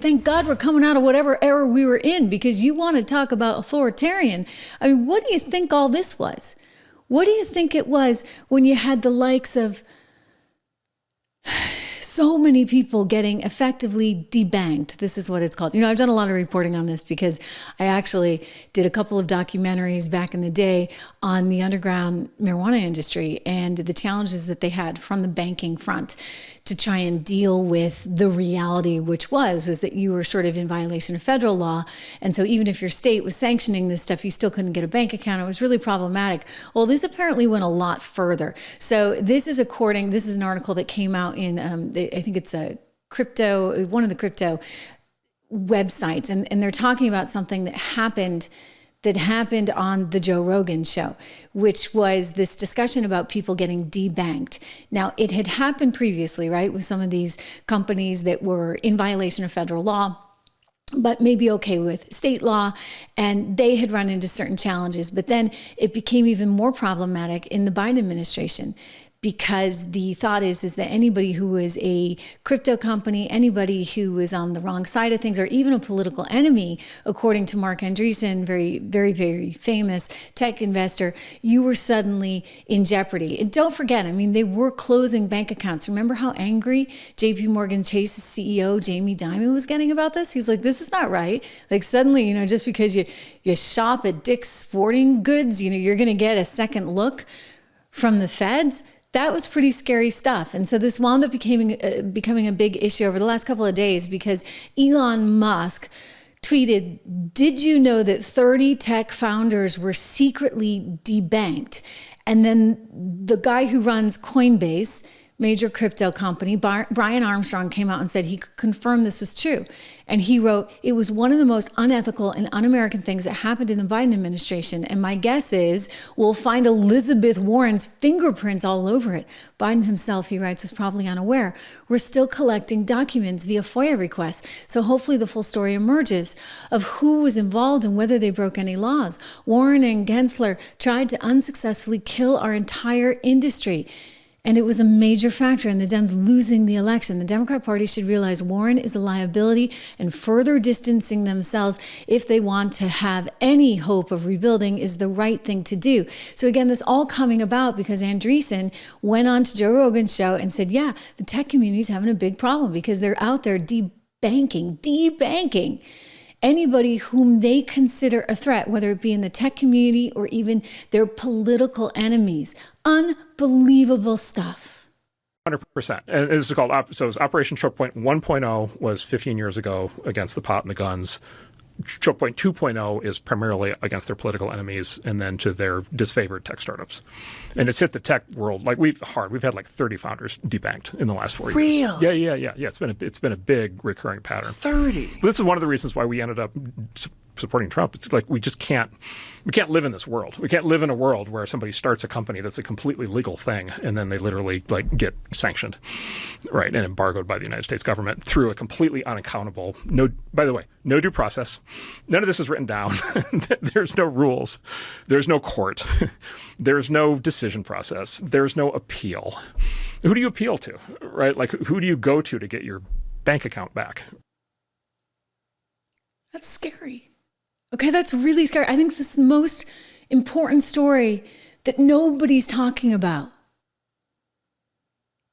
Thank God we're coming out of whatever era we were in, because you want to talk about authoritarian. I mean, what do you think all this was? What do you think it was when you had the likes of so many people getting effectively debanked? This is what it's called. You know, I've done a lot of reporting on this because I actually did a couple of documentaries back in the day on the underground marijuana industry and the challenges that they had from the banking front to try and deal with the reality, which was that you were sort of in violation of federal law. And so even if your state was sanctioning this stuff, you still couldn't get a bank account. It was really problematic. Well, this apparently went a lot further. So this is an article that came out in, I think it's one of the crypto websites. And they're talking about something that happened on the Joe Rogan show, which was this discussion about people getting debanked. Now, it had happened previously, right, with some of these companies that were in violation of federal law, but maybe okay with state law, and they had run into certain challenges. But then it became even more problematic in the Biden administration, because the thought is that anybody who was a crypto company, anybody who was on the wrong side of things, or even a political enemy, according to Mark Andreessen, very, very, very famous tech investor, you were suddenly in jeopardy. And don't forget, I mean, they were closing bank accounts. Remember how angry JP Morgan Chase's CEO, Jamie Dimon, was getting about this? He's like, this is not right. Like, suddenly, you know, just because you shop at Dick's Sporting Goods, you know, you're going to get a second look from the feds. That was pretty scary stuff. And so this wound up becoming a big issue over the last couple of days, because Elon Musk tweeted, "Did you know that 30 tech founders were secretly debanked?" And then the guy who runs Coinbase, major crypto company, Brian Armstrong, came out and said he could confirm this was true. And he wrote, "It was one of the most unethical and un-American things that happened in the Biden administration. And my guess is we'll find Elizabeth Warren's fingerprints all over it." Biden himself, he writes, was probably unaware. "We're still collecting documents via FOIA requests. So hopefully the full story emerges of who was involved and whether they broke any laws. Warren and Gensler tried to unsuccessfully kill our entire industry. And it was a major factor in the Dems losing the election. The Democrat Party should realize Warren is a liability, and further distancing themselves, if they want to have any hope of rebuilding, is the right thing to do." So again, this all coming about because Andreessen went on to Joe Rogan's show and said, yeah, the tech community is having a big problem because they're out there debanking anybody whom they consider a threat, whether it be in the tech community or even their political enemies. Unbelievable stuff. 100%. And this is called, so it was Operation Choke Point 1.0 was 15 years ago against the pot and the guns. Choke Point 2.0 is primarily against their political enemies and then to their disfavored tech startups. And it's hit the tech world like we've had like 30 founders debanked in the last 4 years. Really? Yeah. It's been a big recurring pattern. 30. This is one of the reasons why we ended up supporting Trump. It's like we can't live in this world. We can't live in a world where somebody starts a company that's a completely legal thing and then they literally like get sanctioned, right, and embargoed by the United States government through a completely unaccountable, by the way, no due process. None of this is written down. There's no rules. There's no court. There's no decision process. There's no appeal. Who do you appeal to, right? Like, who do you go to get your bank account back? That's scary. Okay, that's really scary. I think this is the most important story that nobody's talking about.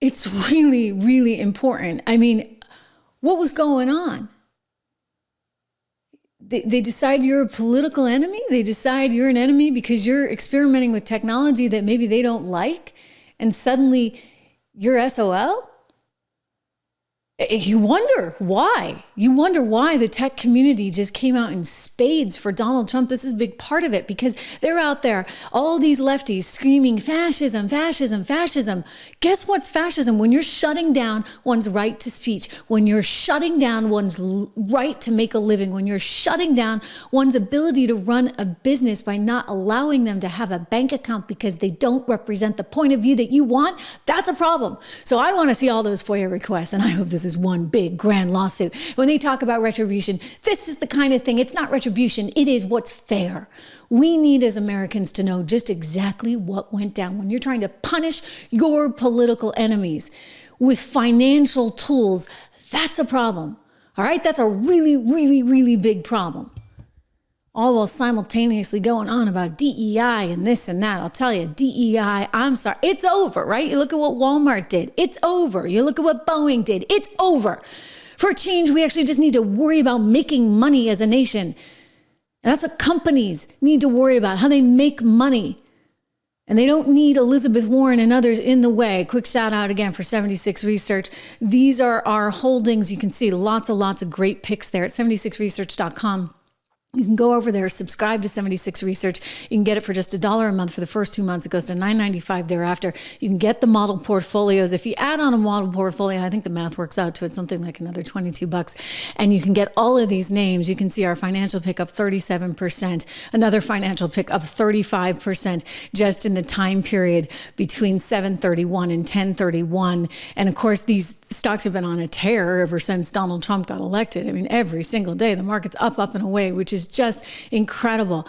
It's really, really important. I mean, what was going on? They decide you're a political enemy? They decide you're an enemy because you're experimenting with technology that maybe they don't like, and suddenly you're SOL? You wonder why. You wonder why the tech community just came out in spades for Donald Trump. This is a big part of it because they're out there, all these lefties screaming fascism, fascism, fascism. Guess what's fascism? When you're shutting down one's right to speech, when you're shutting down one's right to make a living, when you're shutting down one's ability to run a business by not allowing them to have a bank account because they don't represent the point of view that you want, that's a problem. So I want to see all those FOIA requests, and I hope this is one big grand lawsuit. When they talk about retribution, this is the kind of thing, it's not retribution, it is what's fair. We need as Americans to know just exactly what went down when you're trying to punish your political enemies with financial tools. That's a problem. All right, that's a really, really, really big problem. All while simultaneously going on about DEI and this and that. I'll tell you, DEI, I'm sorry, it's over, right? You look at what Walmart did, it's over. You look at what Boeing did, it's over. For a change, we actually just need to worry about making money as a nation. And that's what companies need to worry about, how they make money. And they don't need Elizabeth Warren and others in the way. Quick shout out again for 76 Research. These are our holdings. You can see lots of great picks there at 76research.com. You can go over there, subscribe to 76 Research. You can get it for just $1 a month for the first 2 months. It goes to $9.95 thereafter. You can get the model portfolios. If you add on a model portfolio, I think the math works out to it something like another $22. And you can get all of these names. You can see our financial pick up 37%, another financial pick up 35% just in the time period between 7/31 and 10/31. And of course, these stocks have been on a tear ever since Donald Trump got elected. I mean, every single day, the market's up and away, which is just incredible.